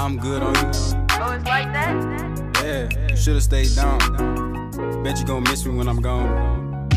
I'm good on you. Oh, it's like that? Yeah, you should've stayed down. Bet you gon' miss me when I'm gone.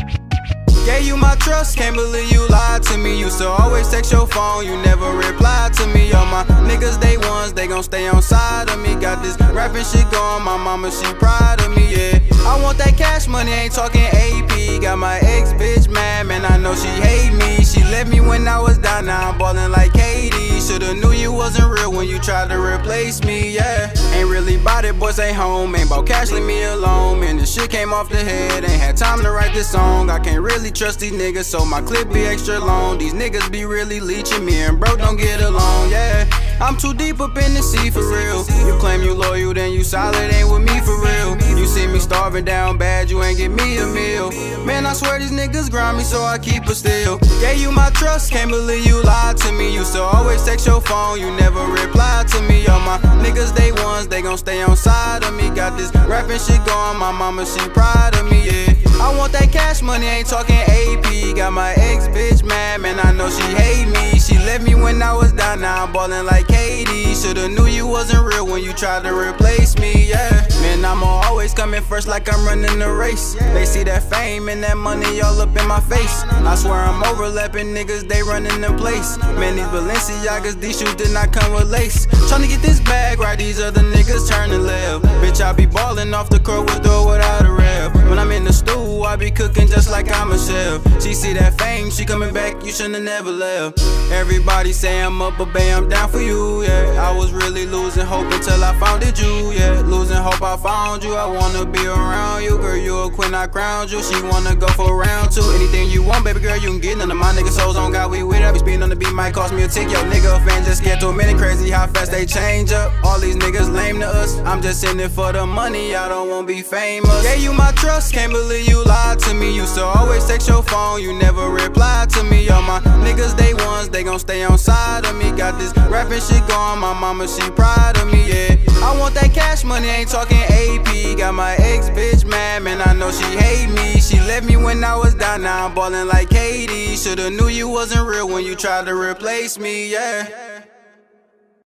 Gave you my trust, can't believe you lied to me. Used to always text your phone, you never replied to me. All my niggas, they ones, they gon' stay on side of me. Got this rapping shit going, my mama, she proud of me, yeah. I want that cash money, ain't talking AP. Got my ex bitch mad, man, I know she hate me. She left me when I was down, now I'm ballin' like Katie. Shoulda knew you wasn't real when you tried to replace me, yeah. Ain't really bout it, boys ain't home. Ain't bout cash, leave me alone. Man, this shit came off the head, ain't had time to write this song. I can't really trust these niggas, so my clip be extra long. These niggas be really leeching me, and bro don't get along, yeah. I'm too deep up in the sea for real. You claim you loyal, then you solid, ain't with me for real. You see me starving down bad, you ain't give me a meal. Man, I swear these niggas grind me, so I keep it still. Gave you my trust, can't believe you lied to me. Used to always text your phone, you never replied to me. All my niggas, they ones, they gon' stay on side of me. Got this rapping shit going, my mama, she proud of me, yeah. I want that cash money, ain't talking AP. Got my ex bitch mad, man, I know she hate me. She left me when I was down, now I'm ballin' like Katie. Shoulda knew you wasn't real when you tried to replace me, yeah. Man, I'm always coming first like I'm running the race. They see that fame and that money all up in my face. I swear I'm overlapping niggas, they running the place. Man, these Balenciagas, these shoes did not come with lace. Tryna get this bag right, these other niggas turning left. Bitch, I be ballin' off the court with or without a rep. When I'm in the stool, I be cooking just like I'm a chef. She see that fame, she coming back, you shouldn't have never left. Everybody say I'm up, but babe, I'm down for you, yeah. I was really losing hope until I found it, you, yeah. Losing hope, I found you, I wanna be around you. Girl, you a queen, I crowned you. She wanna go for round two. Anything you want, baby girl, you can get. None of my niggas souls on God, we with. I be speeding on the beat, might cost me a tick. Yo, nigga, fan just get too many, crazy how fast they change up. All these niggas lame to us, I'm just in it for the money, I don't wanna be famous. Gave you my trust, can't believe you lied to me. Used to always text your phone, you never replied to me. All my niggas, they ones, they gon' stay on side of me. Got this rapping shit going, my mama, she proud of me, yeah. I want that cash money, ain't talking AP. Got my ex bitch mad, man, I know she hate me. She left me when I was down, now I'm ballin' like Katie. Shoulda knew you wasn't real when you tried to replace me, yeah.